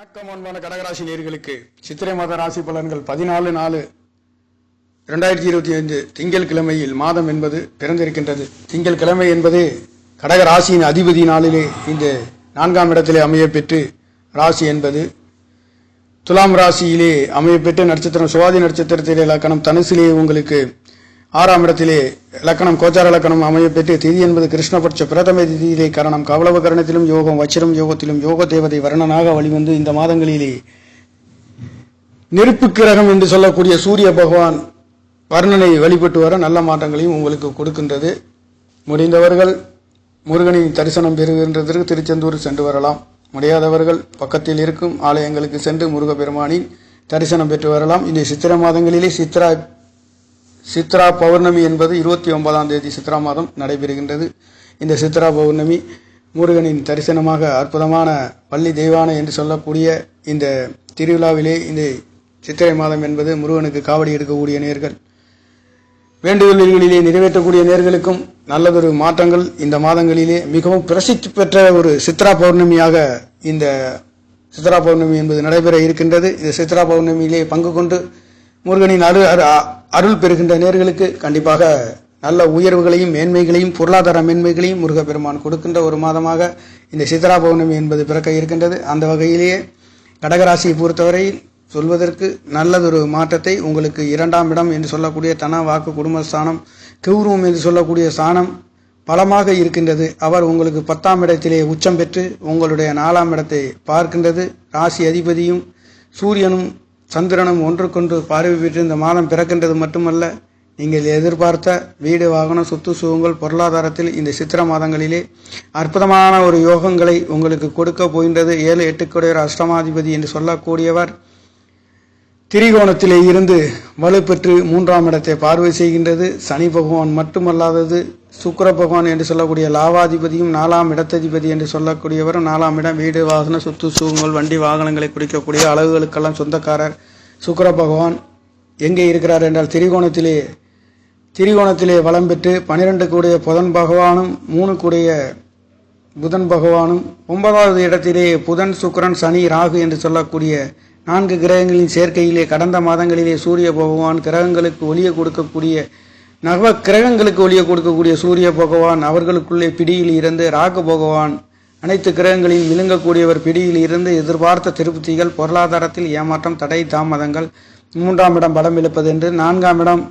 வணக்கம் அன்பான கடகராசி நேயர்களுக்கு சித்திரை மாத ராசி பலன்கள் 14/4/2025 திங்கள் கிழமையில் மாதம் என்பது பிறந்திருக்கின்றது. திங்கள் கிழமை என்பது கடக ராசியின் அதிபதி நாளிலே இந்த 4ஆம் இடத்திலே அமையப்பெற்று ராசி என்பது துலாம் ராசியிலே அமையப்பெற்று நட்சத்திரம் சுவாதி நட்சத்திரத்திலே இலக்கணம் தனுசிலே உங்களுக்கு 6ஆம் இடத்திலே இலக்கணம் கோச்சார இலக்கணம் அமையப்பெற்று திதி என்பது கிருஷ்ணபட்ச பிரதம திதியிலே கரணம் கவளவ கரணத்திலும் யோகம் வச்சிரம் யோகத்திலும் யோக தேவதை வர்ணனாக வழிவந்து இந்த மாதங்களிலே நெருப்பு கிரகம் என்று சொல்லக்கூடிய சூரிய பகவான் வர்ணனை வழிபட்டு வர நல்ல மாற்றங்களையும் உங்களுக்கு கொடுக்கின்றது. முடிந்தவர்கள் முருகனின் தரிசனம் பெறுகின்றதற்கு திருச்செந்தூர் சென்று வரலாம். முடியாதவர்கள் பக்கத்தில் இருக்கும் ஆலயங்களுக்கு சென்று முருகப்பெருமானின் தரிசனம் பெற்று வரலாம். இந்த சித்திரை மாதங்களிலே சித்ரா பௌர்ணமி என்பது 29ஆம் தேதி சித்ரா மாதம் நடைபெறுகின்றது. இந்த சித்ரா பௌர்ணமி முருகனின் தரிசனமாக அற்புதமான பள்ளி தெய்வானை என்று சொல்லக்கூடிய இந்த திருவிழாவிலே இந்த சித்திரை மாதம் என்பது முருகனுக்கு காவடி எடுக்கக்கூடிய நேர்கள் வேண்டுதல்களிலே நிறைவேற்றக்கூடிய நேர்களுக்கும் நல்லதொரு மாற்றங்கள் இந்த மாதங்களிலே மிகவும் பிரசித்தி பெற்ற ஒரு சித்ரா பௌர்ணமியாக இந்த சித்ரா பௌர்ணமி என்பது நடைபெற இருக்கின்றது. இந்த சித்ரா பௌர்ணமியிலே பங்கு கொண்டு முருகனின் அருள் பெறுகின்ற நேர்களுக்கு கண்டிப்பாக நல்ல உயர்வுகளையும் மேன்மைகளையும் பொருளாதார மேன்மைகளையும் முருகப்பெருமான் கொடுக்கின்ற ஒரு மாதமாக இந்த சித்ரா பௌர்ணமி என்பது பிறக்க இருக்கின்றது. அந்த வகையிலேயே கடகராசியை பொறுத்தவரையில் சொல்வதற்கு நல்லதொரு மாற்றத்தை உங்களுக்கு 2ஆம் இடம் என்று சொல்லக்கூடிய தன வாக்கு குடும்பஸ்தானம் கௌரவம் என்று சொல்லக்கூடிய ஸ்தானம் பலமாக இருக்கின்றது. அவர் உங்களுக்கு 10ஆம் இடத்திலே உச்சம் பெற்று உங்களுடைய 4ஆம் இடத்தை பார்க்கின்றது. ராசி அதிபதியும் சூரியனும் சந்திரனும் ஒன்றுக்கொன்று பார்வை பெற்று இந்த மாதம் பிறக்கின்றது மட்டுமல்ல, நீங்கள் எதிர்பார்த்த வீடு வாகனம் சொத்து சுகங்கள் பொருளாதாரத்தில் இந்த சித்திர மாதங்களிலே அற்புதமான ஒரு யோகங்களை உங்களுக்கு கொடுக்க போகின்றது. 7-8 குடையர் அஷ்டமாதிபதி என்று சொல்லக்கூடியவர் திரிகோணத்திலே இருந்து வலுப்பெற்று 3ஆம் இடத்தை பார்வை செய்கின்றது. சனி பகவான் மட்டுமல்லாதது சுக்கிர பகவான் என்று சொல்லக்கூடிய லாவாதிபதியும் 4ஆம் இடத்ததிபதி என்று சொல்லக்கூடியவரும் 4ஆம் இடம் வீடு வாகன சொத்து சுகங்கள் வண்டி வாகனங்களை குறிக்கக்கூடிய அழகுகளுக்கெல்லாம் சொந்தக்காரர் சுக்கிர பகவான் எங்கே இருக்கிறார் என்றால் திரிகோணத்திலே வலம் பெற்று 12 கூடிய புதன் பகவானும் 3 கூடிய புதன் பகவானும் 9வது இடத்திலே புதன் சுக்கிரன் சனி ராகு என்று சொல்லக்கூடிய 4 கிரகங்களின் சேர்க்கையிலே கடந்த மாதங்களிலே சூரிய பகவான் கிரகங்களுக்கு ஒளியை கொடுக்கக்கூடிய நவ கிரகங்களுக்கு ஒளியை கொடுக்கக்கூடிய சூரிய பகவான் அவர்களுக்குள்ளே பிடியில் இருந்து ராகு பகவான் அனைத்து கிரகங்களையும் விழுங்கக்கூடியவர் பிடியில் இருந்து எதிர்பார்த்த திருப்திகள் பொருளாதாரத்தில் ஏமாற்றம் தடை தாமதங்கள் 3ஆம் இடம் பலம் இழப்பது என்று 4ஆம் இடம்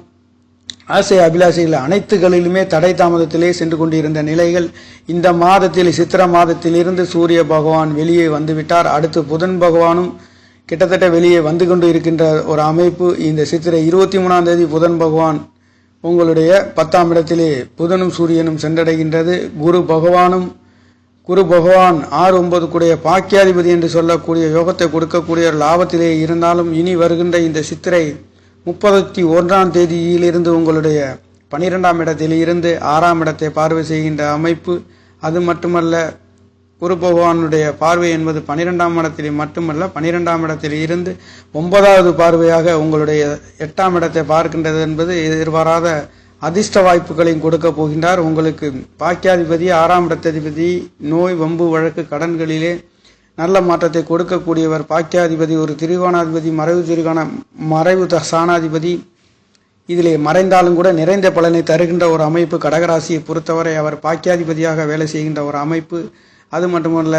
ஆசை அபிலாஷைகள் அனைத்துகளிலுமே தடை தாமதத்திலே சென்று கொண்டிருந்த நிலைகள் இந்த மாதத்தில் சித்திர மாதத்திலிருந்து சூரிய பகவான் வெளியே வந்துவிட்டார். அடுத்து புதன் பகவானும் கிட்டத்தட்ட வெளியே வந்து கொண்டு இருக்கின்ற ஒரு அமைப்பு. இந்த சித்திரை 23ஆம் தேதி புதன் பகவான் உங்களுடைய 10ஆம் இடத்திலே புதனும் சூரியனும் சென்றடைகின்றது. குரு பகவான் 6-9 கூடிய பாக்கியாதிபதி என்று சொல்லக்கூடிய யோகத்தை கொடுக்கக்கூடிய லாபத்திலே இருந்தாலும் இனி வருகின்ற இந்த சித்திரை 31ஆம் தேதியிலிருந்து உங்களுடைய 12ஆம் இடத்தில் இருந்து 6ஆம் இடத்தை பார்வை செய்கின்ற அமைப்பு. அது மட்டுமல்ல, குரு பகவானுடைய பார்வை என்பது 12ஆம் இடத்திலே மட்டுமல்ல 12ஆம் இடத்தில் இருந்து 9வது பார்வையாக உங்களுடைய 8ஆம் இடத்தை பார்க்கின்றது என்பது எதிர்பாராத அதிர்ஷ்ட வாய்ப்புகளையும் கொடுக்க போகின்றார். உங்களுக்கு பாக்கியாதிபதி 6ஆம் இடத்ததிபதி நோய் வம்பு வழக்கு கடன்களிலே நல்ல மாற்றத்தை கொடுக்கக்கூடியவர். பாக்கியாதிபதி ஒரு திரிகோணாதிபதி மறைவு சாணாதிபதி இதிலே மறைந்தாலும் கூட நிறைந்த பலனை தருகின்ற ஒரு அமைப்பு. கடகராசியை பொறுத்தவரை அவர் பாக்கியாதிபதியாக வேலை செய்கின்ற ஒரு அமைப்பு. அது மட்டுமல்ல,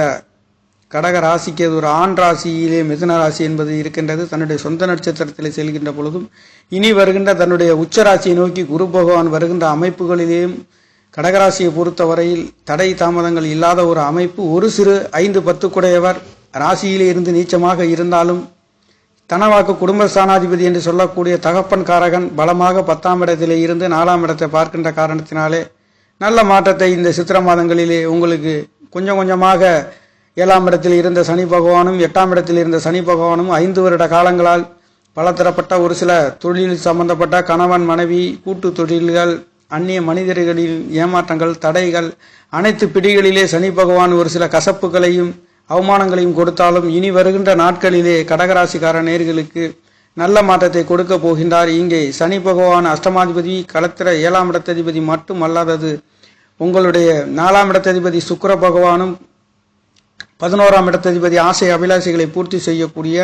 கடக ராசிக்கு அது ஒரு ஆண் ராசியிலே மிதுன ராசி என்பது இருக்கின்றது. தன்னுடைய சொந்த நட்சத்திரத்தில் செல்கின்ற பொழுதும் இனி வருகின்ற தன்னுடைய உச்ச ராசியை நோக்கி குரு பகவான் வருகின்ற அமைப்புகளிலேயும் கடகராசியை பொறுத்தவரையில் தடை தாமதங்கள் இல்லாத ஒரு அமைப்பு. ஒரு சிறு 5-10 குடையவர் ராசியிலே இருந்து நீச்சமாக இருந்தாலும் தனவாக்கு குடும்பஸ்தானாதிபதி என்று சொல்லக்கூடிய தகப்பன் காரகன் பலமாக 10ஆம் இடத்திலே இருந்து 4ஆம் இடத்தை பார்க்கின்ற காரணத்தினாலே நல்ல மாற்றத்தை இந்த சித்திர மாதங்களிலே உங்களுக்கு கொஞ்சம் கொஞ்சமாக 7ஆம் இடத்தில் இருந்த சனி பகவானும் 8ஆம் இடத்தில் இருந்த சனி பகவானும் 5 வருட காலங்களால் பலதரப்பட்ட ஒரு சில தொழில் சம்பந்தப்பட்ட கணவன் மனைவி கூட்டு தொழில்கள் அந்நிய மனிதர்களின் ஏமாற்றங்கள் தடைகள் அனைத்து பிடிகளிலே சனி பகவான் ஒரு சில கசப்புகளையும் அவமானங்களையும் கொடுத்தாலும் இனி வருகின்ற நாட்களிலே கடகராசிக்கார நேர்களுக்கு நல்ல மாற்றத்தை கொடுக்க போகின்றார். இங்கே சனி பகவான் அஷ்டமாதிபதி களத்திர 7ஆம் இடத்ததிபதி மட்டும் அல்லாதது உங்களுடைய 4ஆம் இடத்ததிபதி சுக்கிர பகவானும் 11ஆம் இடத்ததிபதி ஆசை அபிலாஷைகளை பூர்த்தி செய்யக்கூடிய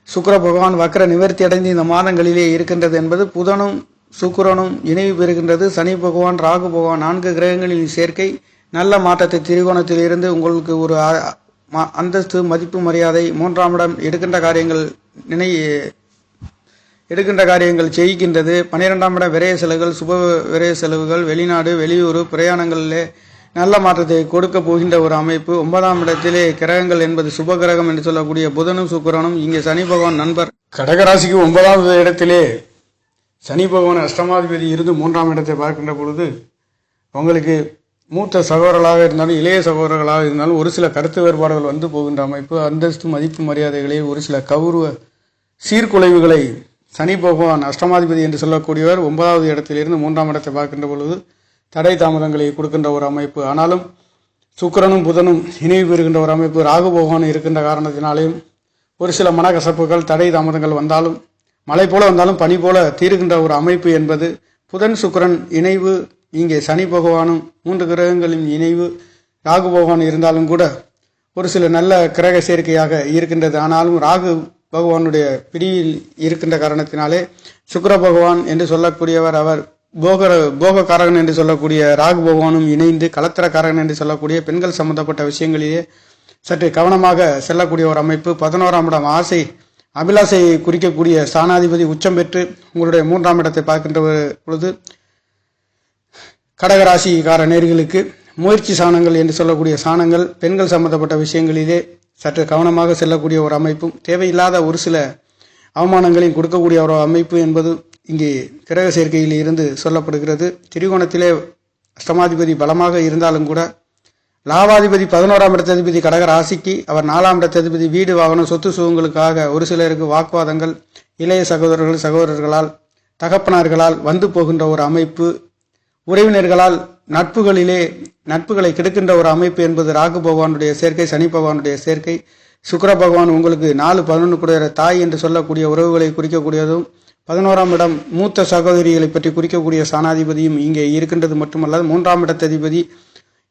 சுக்கிர பகவான் வக்ர நிவர்த்தி அடைந்து இந்த மாதங்களிலே இருக்கின்றது என்பது புதனும் சுக்கிரனும் இணைவு பெறுகின்றது. சனி பகவான் ராகு பகவான் 4 கிரகங்களின் சேர்க்கை நல்ல மாற்றத்தை திரிகோணத்தில் இருந்து உங்களுக்கு ஒரு அந்தஸ்து மதிப்பு மரியாதை 3ஆம் இடம் எடுக்கின்ற காரியங்கள் செய்கின்றது. 12ஆம் இடம் விரய செலவுகள் சுப விரய செலவுகள் வெளிநாடு வெளியூர் பிரயாணங்களிலே நல்ல மாற்றத்தை கொடுக்க போகின்ற ஒரு அமைப்பு. 9ஆம் இடத்திலே கிரகங்கள் என்பது சுப கிரகம் என்று சொல்லக்கூடிய புதனும் சுக்கிரனும் இங்கே சனி பகவான் நண்பர். கடகராசிக்கு 9வது இடத்திலே சனி பகவான் அஷ்டமாதிபதி இருந்து 3ஆம் இடத்தை பார்க்கின்ற பொழுது உங்களுக்கு மூத்த சகோதரர்களாக இருந்தாலும் இளைய சகோதரர்களாக இருந்தாலும் ஒரு சில கருத்து வேறுபாடுகள் வந்து போகின்ற அமைப்பு. அந்தஸ்து மதிப்பு மரியாதைகளில் ஒரு சில கௌரவ சீர்குலைவுகளை சனி பகவான் அஷ்டமாதிபதி என்று சொல்லக்கூடியவர் 9வது இடத்திலிருந்து 3ஆம் இடத்தை பார்க்கின்ற பொழுது தடை தாமதங்களை கொடுக்கின்ற ஒரு அமைப்பு. ஆனாலும் சுக்கிரனும் புதனும் இணைவு பெறுகின்ற ஒரு அமைப்பு. ராகு பகவான் இருக்கின்ற காரணத்தினாலேயும் ஒரு சில மனக்கசப்புகள் தடை தாமதங்கள் வந்தாலும் மழை போல வந்தாலும் பனி போல தீருகின்ற ஒரு அமைப்பு என்பது புதன் சுக்கிரன் இணைவு. இங்கே சனி பகவானும் 3 கிரகங்களின் இணைவு ராகு பகவான் இருந்தாலும் கூட ஒரு சில நல்ல கிரக சேர்க்கையாக இருக்கின்றது. ஆனாலும் ராகு பகவானுடைய பிடியில் இருக்கின்ற காரணத்தினாலே சுக்கிர பகவான் என்று சொல்லக்கூடியவர் அவர் போகக்காரகன் என்று சொல்லக்கூடிய ராகு பகவானும் இணைந்து கலத்திரக்காரகன் என்று சொல்லக்கூடிய பெண்கள் சம்பந்தப்பட்ட விஷயங்களிலே சற்று கவனமாக செல்லக்கூடிய ஒரு அமைப்பு. 11ஆம் இடம் ஆசை அபிலாசையை குறிக்கக்கூடிய ஸ்தானாதிபதி உச்சம் பெற்று உங்களுடைய 3ஆம் இடத்தை பார்க்கின்ற பொழுது கடகராசிக்கார நேர்களுக்கு முயற்சி சாணங்கள் என்று சொல்லக்கூடிய சாணங்கள் பெண்கள் சம்பந்தப்பட்ட விஷயங்களிலே சற்று கவனமாக செல்லக்கூடிய ஒரு அமைப்பும் தேவையில்லாத ஒரு சில அவமானங்களையும் கொடுக்கக்கூடிய ஒரு அமைப்பு என்பது இங்கே கிரக சேர்க்கையில் இருந்து சொல்லப்படுகிறது. திரிகோணத்திலே அஷ்டமாதிபதி பலமாக இருந்தாலும் கூட லாபாதிபதி 11ஆம் இடத்ததிபதி கடக ராசிக்கு அவர் 4ஆம் இடத்ததிபதி வீடு வாகனம் சொத்து சுகங்களுக்காக ஒரு சிலருக்கு வாக்குவாதங்கள் இளைய சகோதரர்களால் தகப்பனார்களால் வந்து போகின்ற ஒரு அமைப்பு. உறவினர்களால் நட்புகளை கெடுக்கின்ற ஒரு அமைப்பு என்பது ராகு பகவானுடைய சேர்க்கை சனி பகவானுடைய சேர்க்கை. சுக்கிர பகவான் உங்களுக்கு 4-11 கூடிய தாய் என்று சொல்லக்கூடிய உறவுகளை குறிக்கக்கூடியதும் 11ஆம் இடம் மூத்த சகோதரிகளை பற்றி குறிக்கக்கூடிய ஸ்தானாதிபதியும் இங்கே இருக்கின்றது மட்டுமல்லாது 3ஆம் இடத்ததிபதி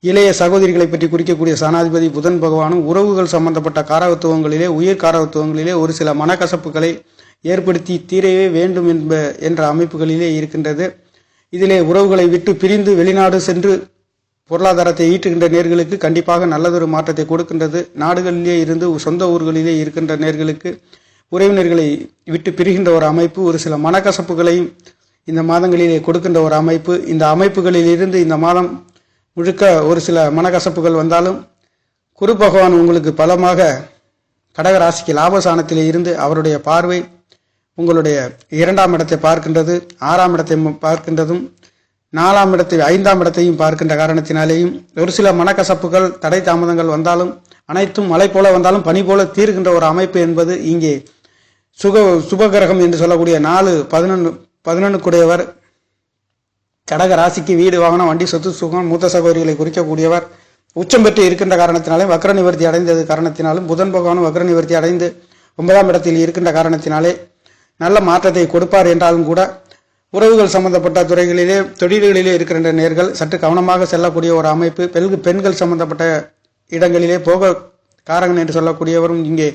இளைய சகோதரிகளை பற்றி குறிக்கக்கூடிய ஸ்தானாதிபதி புதன் பகவானும் உறவுகள் சம்பந்தப்பட்ட காரகத்துவங்களிலே உயிர் காரகத்துவங்களிலே ஒரு சில மனக்கசப்புகளை ஏற்படுத்தி தீரவே வேண்டும் என்ற அமைப்புகளிலே இருக்கின்றது. இதிலே உறவுகளை விட்டு பிரிந்து வெளிநாடு சென்று பொருளாதாரத்தை ஈட்டுகின்ற நேர்களுக்கு கண்டிப்பாக நல்லதொரு மாற்றத்தை கொடுக்கின்றது. நாடுகளிலே இருந்து சொந்த ஊர்களிலே இருக்கின்ற நேர்களுக்கு உறவினர்களை விட்டு பிரிகின்ற ஒரு அமைப்பு. ஒரு சில மனக்கசப்புகளையும் இந்த மாதங்களிலே கொடுக்கின்ற ஒரு அமைப்பு. இந்த அமைப்புகளில் இருந்து இந்த மாதம் முழுக்க ஒரு சில மனக்கசப்புகள் வந்தாலும் குரு பகவான் உங்களுக்கு பலமாக கடகராசிக்கு லாபசானத்திலே இருந்து அவருடைய பார்வை உங்களுடைய 2ஆம் இடத்தை பார்க்கின்றது. 6ஆம் இடத்தை பார்க்கின்றதும் 4ஆம் இடத்தை 5ஆம் இடத்தையும் பார்க்கின்ற காரணத்தினாலேயும் ஒரு சில மனக்கசப்புகள் தடை தாமதங்கள் வந்தாலும் அனைத்தும் மழை போல வந்தாலும் பனி போல தீர்கின்ற ஒரு அமைப்பு என்பது இங்கே சுபகிரகம் என்று சொல்லக்கூடிய 4-11 கூடியவர் கடக ராசிக்கு வீடு வாகனம் வண்டி சொத்து சுகம் மூத்த சகோதரிகளை குறிக்கக்கூடியவர் உச்சம் பெற்று இருக்கின்ற காரணத்தினாலே வக்ர நிவர்த்தி அடைந்தது காரணத்தினாலும் புதன் பகவானும் வக்ர நிவர்த்தி அடைந்து 9ஆம் இடத்தில் இருக்கின்ற காரணத்தினாலே நல்ல மாற்றத்தை கொடுப்பார் என்றாலும் கூட உறவுகள் சம்பந்தப்பட்ட துறைகளிலே தொழில்களிலே இருக்கின்ற நேர்கள் சற்று கவனமாக செல்லக்கூடிய ஒரு அமைப்பு. பெண்கள் சம்பந்தப்பட்ட இடங்களிலே போக காரகன் என்று சொல்லக்கூடியவரும் இங்கே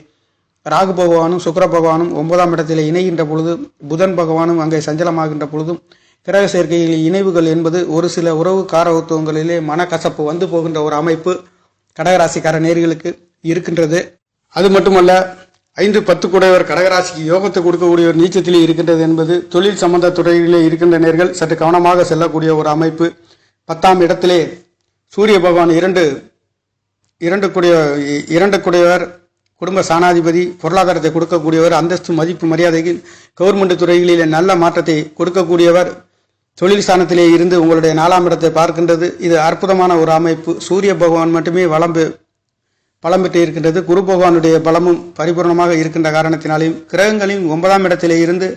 ராகு பகவானும் சுக்கிர பகவானும் 9ஆம் இடத்திலே இணைகின்ற பொழுது புதன் பகவானும் அங்கே சஞ்சலமாகின்ற பொழுதும் கிரக சேர்க்கையில் இணைவுகள் என்பது ஒரு சில உறவு காரகத்துவங்களிலே மனக்கசப்பு வந்து போகின்ற ஒரு அமைப்பு கடகராசிக்கார நேர்களுக்கு இருக்கின்றது. அது மட்டுமல்ல 5-10 கூடையவர் கடகராசிக்கு யோகத்தை கொடுக்கக்கூடிய ஒரு நீச்சத்திலே இருக்கின்றது என்பது தொழில் சம்பந்த துறைகளிலே இருக்கின்ற நேர்கள் சற்று கவனமாக செல்லக்கூடிய ஒரு அமைப்பு. 10ஆம் இடத்திலே சூரிய பகவான் இரண்டு கூடையவர் குடும்ப சாணாதிபதி பொருளாதாரத்தை கொடுக்கக்கூடியவர் அந்தஸ்து மதிப்பு மரியாதைகள் கவர்மெண்ட் துறைகளிலே நல்ல மாற்றத்தை கொடுக்கக்கூடியவர் தொழில் ஸ்தானத்திலே இருந்து உங்களுடைய 4ஆம் இடத்தை பார்க்கின்றது. இது அற்புதமான ஒரு அமைப்பு. சூரிய பகவான் மட்டுமே பலம் பெற்று இருக்கின்றது. குரு பகவானுடைய பலமும் பரிபூர்ணமாக இருக்கின்ற காரணத்தினாலேயும் கிரகங்களின் 9ஆம் இடத்திலே இருந்து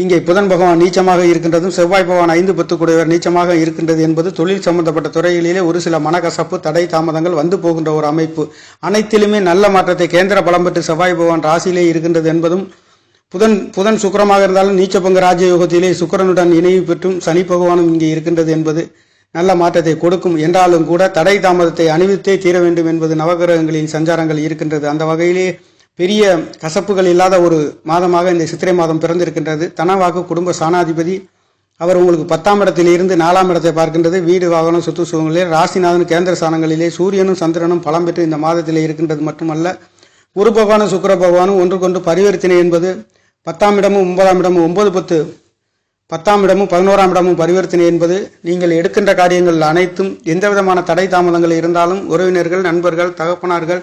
இங்கே புதன் பகவான் நீச்சமாக இருக்கின்றதும் செவ்வாய் பகவான் 5-10 கூடியவர் நீச்சமாக இருக்கின்றது என்பது தொழில் சம்பந்தப்பட்ட துறைகளிலே ஒரு சில மனக்கசப்பு தடை தாமதங்கள் வந்து போகின்ற ஒரு அமைப்பு. அனைத்திலுமே நல்ல மாற்றத்தை கேந்திர பலம் பெற்று செவ்வாய் பகவான் ராசியிலே இருக்கின்றது என்பதும் புதன் சுக்கிரமாக இருந்தாலும் நீச்ச பங்கு ராஜயோகத்திலே சுக்கிரனுடன் இணைவு பெற்றும் சனி பகவானும் இங்கே இருக்கின்றது என்பது நல்ல மாற்றத்தை கொடுக்கும் என்றாலும் கூட தடை தாமதத்தை அணிவித்தே தீர வேண்டும் என்பது நவகிரகங்களின் சஞ்சாரங்கள் இருக்கின்றது. அந்த வகையிலே பெரிய கசப்புகள் இல்லாத ஒரு மாதமாக இந்த சித்திரை மாதம் பிறந்திருக்கின்றது. தனவாக்கு குடும்ப சாணாதிபதி அவர் உங்களுக்கு 10ஆம் இடத்தில் இருந்து 4ஆம் இடத்தை பார்க்கின்றது. வீடு வாகனம் சொத்து சுகங்களிலே ராசிநாதன் கேந்திர ஸ்தானங்களிலே சூரியனும் சந்திரனும் பலம் பெற்று இந்த மாதத்திலே இருக்கின்றது மட்டுமல்ல, குரு பகவானும் சுக்கிர பகவானும் ஒன்றுக்கொன்று பரிவர்த்தனை என்பது 10ஆம் இடமும் 9ஆம் இடமும் 9 10 10ஆம் இடமும் 11ஆம் இடமும் பரிவர்த்தனை என்பது நீங்கள் எடுக்கின்ற காரியங்கள் அனைத்தும் எந்த விதமான தடை தாமதங்கள் இருந்தாலும் உறவினர்கள், நண்பர்கள், தகப்பனார்கள்,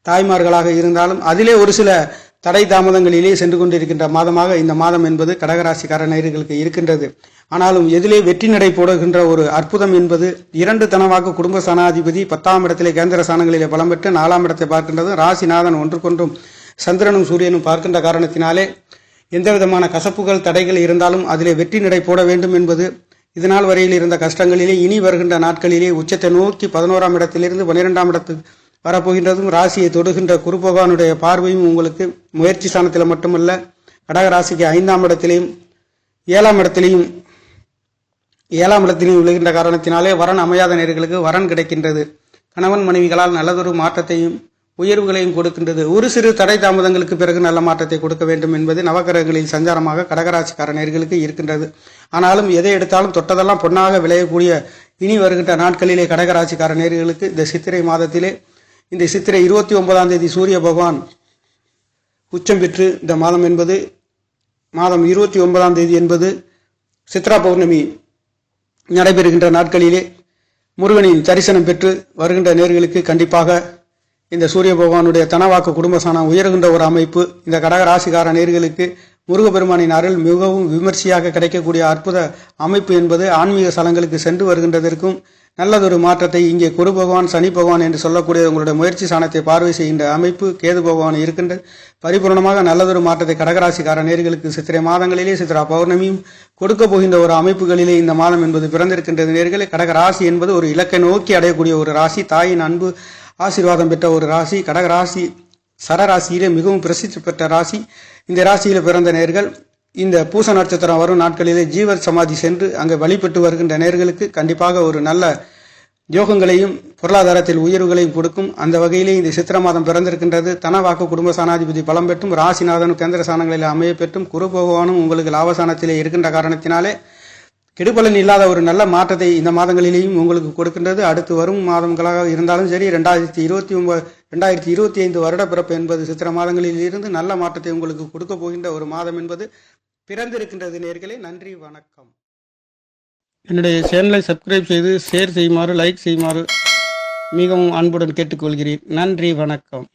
தாய்மார்களாக இருந்தாலும் அதிலே ஒரு சில தடை தாமதங்களிலே சென்று கொண்டிருக்கின்ற மாதமாக இந்த மாதம் என்பது கடகராசிக்கார நேயர்களுக்கு இருக்கின்றது. ஆனாலும் எதிலே வெற்றி நடை போடுகின்ற ஒரு அற்புதம் என்பது 2 தனவாக்கு குடும்ப சனாதிபதி 10ஆம் இடத்திலே கேந்திர ஸ்தானங்களிலே பலம் பெற்று 4ஆம் இடத்தை பார்க்கின்றது. ராசிநாதன் ஒன்றுக்கொன்றும் சந்திரனும் சூரியனும் பார்க்கின்ற காரணத்தினாலே எந்த விதமான கசப்புகள் தடைகள் இருந்தாலும் அதிலே வெற்றி நடை போட வேண்டும் என்பது இதனால் வரையில் இருந்த கஷ்டங்களிலே இனி வருகின்ற நாட்களிலே உச்சத்தை நோக்கி 11ஆம் இடத்திலிருந்து 12ஆம் இடத்துக்கு வரப்போகின்றதும் ராசியை தொடுகின்ற குரு பகவானுடைய பார்வையும் உங்களுக்கு முயற்சி ஸ்தானத்தில் மட்டுமல்ல கடகராசிக்கு 5ஆம் இடத்திலேயும் 7ஆம் இடத்திலேயும் விழுகின்ற காரணத்தினாலே வரன் அமையாத நேர்களுக்கு வரன் கிடைக்கின்றது. கணவன் மனைவிகளால் நல்லதொரு மாற்றத்தையும் உயர்வுகளையும் கொடுக்கின்றது. ஒரு சிறு தடை தாமதங்களுக்கு பிறகு நல்ல மாற்றத்தை கொடுக்க வேண்டும் என்பது நவகிரகங்களின் சஞ்சாரமாக கடகராசிக்கார நேர்களுக்கு இருக்கின்றது. ஆனாலும் எதை எடுத்தாலும் தொட்டதெல்லாம் பொன்னாக விளையக்கூடிய இனி வருகின்ற நாட்களிலே கடகராசிக்கார நேர்களுக்கு இந்த சித்திரை மாதத்திலே இந்த சித்திரை 29ஆம் தேதி சூரிய பகவான் உச்சம் பெற்று இந்த மாதம் 29ஆம் தேதி என்பது சித்ரா பௌர்ணமி நடைபெறுகின்ற நாட்களிலே முருகனின் தரிசனம் பெற்று வருகின்ற நேர்களுக்கு கண்டிப்பாக இந்த சூரிய பகவானுடைய தனவாக்கு குடும்பசானம் உயர்கின்ற ஒரு அமைப்பு இந்த கடகராசிக்கார நேர்களுக்கு முருகப்பெருமானின் அருள் மிகவும் விமர்சையாக கிடைக்கக்கூடிய அற்புத அமைப்பு என்பது ஆன்மீக ஸ்தலங்களுக்கு சென்று வருகின்றதற்கும் நல்லதொரு மாற்றத்தை இங்கே குரு பகவான், சனி பகவான் என்று சொல்லக்கூடிய உங்களுடைய முயற்சி சாணத்தை பார்வை செய்கின்ற அமைப்பு கேது பகவான் இருக்கின்ற பரிபூர்ணமாக நல்லதொரு மாற்றத்தை கடகராசிக்கார நேர்களுக்கு சித்திரை மாதங்களிலே சித்ரா பௌர்ணமியும் கொடுக்க போகின்ற ஒரு அமைப்புகளிலே இந்த மாதம் என்பது பிறந்திருக்கின்றது. நேர்களே, கடகராசி என்பது ஒரு இலக்கை நோக்கி அடையக்கூடிய ஒரு ராசி, தாயின் அன்பு ஆசீர்வாதம் பெற்ற ஒரு ராசி. கடகராசி சரராசியிலே மிகவும் பிரசித்தி பெற்ற ராசி. இந்த ராசியில பிறந்த நேர்கள் இந்த பூச நட்சத்திரம் வரும் நாட்களிலே ஜீவர் சமாதி சென்று அங்கே வழிபட்டு வருகின்ற நேர்களுக்கு கண்டிப்பாக ஒரு நல்ல யோகங்களையும் பொருளாதாரத்தில் உயர்வுகளையும் கொடுக்கும். அந்த வகையிலே இந்த சித்திர மாதம் பிறந்திருக்கின்றது. தனவாக்கு குடும்ப சாணாதிபதி பலம் பெற்றும் ராசிநாதனும் கேந்திர ஸ்தானங்களில் அமைய பெற்றும் குரு பகவானும் உங்களுக்கு லாபஸ்தானத்திலே இருக்கின்ற காரணத்தினாலே கெடுபலன் இல்லாத ஒரு நல்ல மாற்றத்தை இந்த மாதங்களிலேயும் உங்களுக்கு கொடுக்கின்றது. அடுத்து வரும் மாதங்களாக இருந்தாலும் சரி 2025 வருட பிறப்பு என்பது சித்திர மாதங்களில் இருந்து நல்ல மாற்றத்தை உங்களுக்கு கொடுக்க போகின்ற ஒரு மாதம் என்பது பிறந்திருக்கின்றது. நேயர்களே, நன்றி, வணக்கம். என்னுடைய சேனலை சப்ஸ்கிரைப் செய்து ஷேர் செய்யுமாறு, லைக் செய்யுமாறு மிகவும் அன்புடன் கேட்டுக்கொள்கிறேன். நன்றி, வணக்கம்.